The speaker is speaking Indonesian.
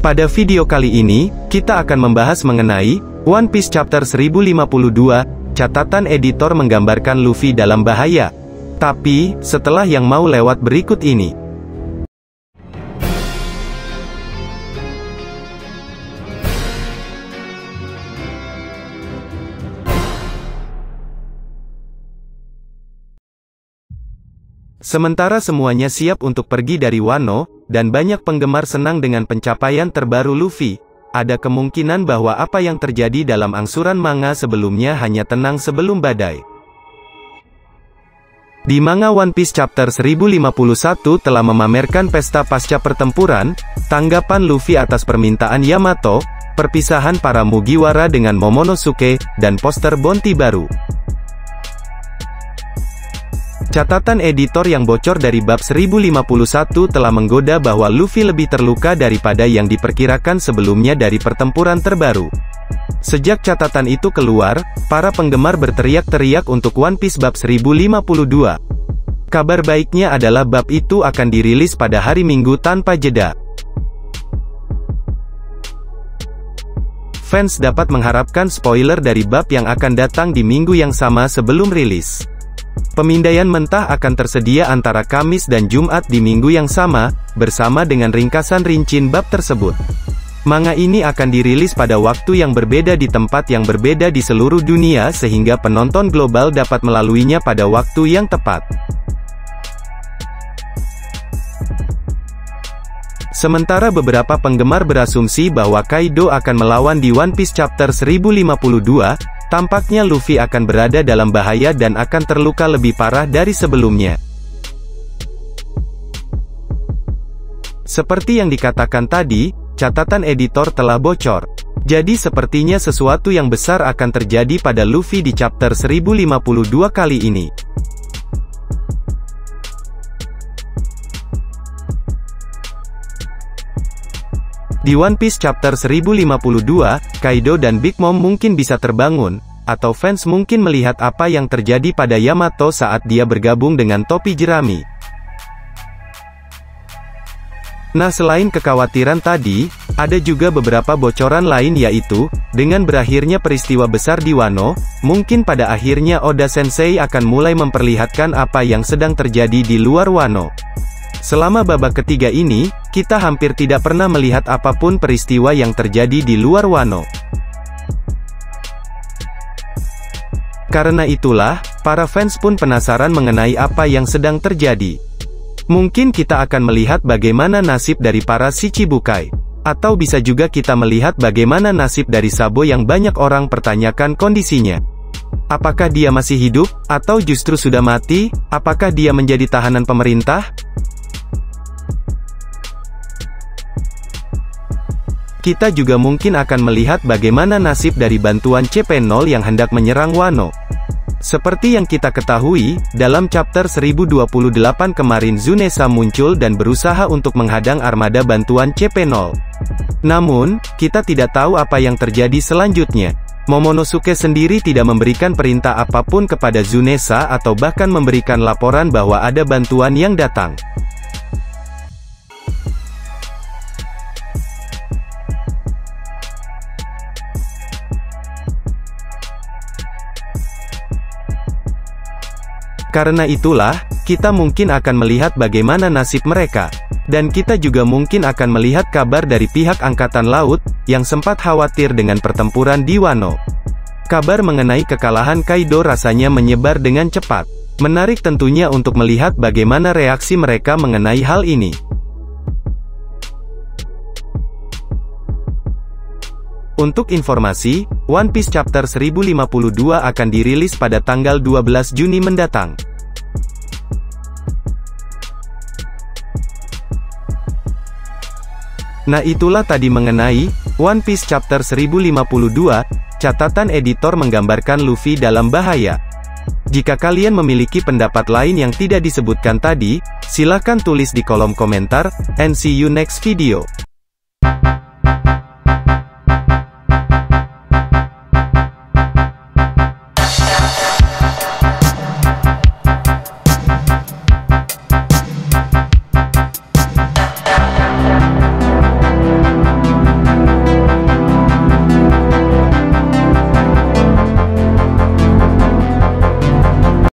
Pada video kali ini, kita akan membahas mengenai One Piece Chapter 1052, catatan editor menggambarkan Luffy dalam bahaya. Tapi, setelah yang mau lewat berikut ini. Sementara semuanya siap untuk pergi dari Wano, dan banyak penggemar senang dengan pencapaian terbaru Luffy, ada kemungkinan bahwa apa yang terjadi dalam angsuran manga sebelumnya hanya tenang sebelum badai. Di manga One Piece Chapter 1051 telah memamerkan pesta pasca pertempuran, tanggapan Luffy atas permintaan Yamato, perpisahan para Mugiwara dengan Momonosuke, dan poster bounty baru. Catatan editor yang bocor dari bab 1051 telah menggoda bahwa Luffy lebih terluka daripada yang diperkirakan sebelumnya dari pertempuran terbaru. Sejak catatan itu keluar, para penggemar berteriak-teriak untuk One Piece bab 1052. Kabar baiknya adalah bab itu akan dirilis pada hari Minggu tanpa jeda. Fans dapat mengharapkan spoiler dari bab yang akan datang di minggu yang sama sebelum rilis. Pemindaian mentah akan tersedia antara Kamis dan Jumat di minggu yang sama, bersama dengan ringkasan rincian bab tersebut. Manga ini akan dirilis pada waktu yang berbeda di tempat yang berbeda di seluruh dunia sehingga penonton global dapat melaluinya pada waktu yang tepat. Sementara beberapa penggemar berasumsi bahwa Kaido akan melawan di One Piece Chapter 1052, tampaknya Luffy akan berada dalam bahaya dan akan terluka lebih parah dari sebelumnya. Seperti yang dikatakan tadi, catatan editor telah bocor. Jadi sepertinya sesuatu yang besar akan terjadi pada Luffy di Chapter 1052 kali ini. Di One Piece Chapter 1052, Kaido dan Big Mom mungkin bisa terbangun, atau fans mungkin melihat apa yang terjadi pada Yamato saat dia bergabung dengan topi jerami. Nah, selain kekhawatiran tadi, ada juga beberapa bocoran lain yaitu, dengan berakhirnya peristiwa besar di Wano, mungkin pada akhirnya Oda Sensei akan mulai memperlihatkan apa yang sedang terjadi di luar Wano. Selama babak ketiga ini, kita hampir tidak pernah melihat apapun peristiwa yang terjadi di luar Wano. Karena itulah, para fans pun penasaran mengenai apa yang sedang terjadi. Mungkin kita akan melihat bagaimana nasib dari para Shichibukai. Atau bisa juga kita melihat bagaimana nasib dari Sabo yang banyak orang pertanyakan kondisinya. Apakah dia masih hidup, atau justru sudah mati? Apakah dia menjadi tahanan pemerintah? Kita juga mungkin akan melihat bagaimana nasib dari bantuan CP0 yang hendak menyerang Wano. Seperti yang kita ketahui, dalam Chapter 1028 kemarin Tsunesa muncul dan berusaha untuk menghadang armada bantuan CP0. Namun, kita tidak tahu apa yang terjadi selanjutnya. Momonosuke sendiri tidak memberikan perintah apapun kepada Tsunesa atau bahkan memberikan laporan bahwa ada bantuan yang datang. Karena itulah, kita mungkin akan melihat bagaimana nasib mereka. Dan kita juga mungkin akan melihat kabar dari pihak Angkatan Laut, yang sempat khawatir dengan pertempuran di Wano. Kabar mengenai kekalahan Kaido rasanya menyebar dengan cepat. Menarik tentunya untuk melihat bagaimana reaksi mereka mengenai hal ini. Untuk informasi, One Piece Chapter 1052 akan dirilis pada tanggal 12 Juni mendatang. Nah, itulah tadi mengenai One Piece Chapter 1052, catatan editor menggambarkan Luffy dalam bahaya. Jika kalian memiliki pendapat lain yang tidak disebutkan tadi, silahkan tulis di kolom komentar, and see you next video.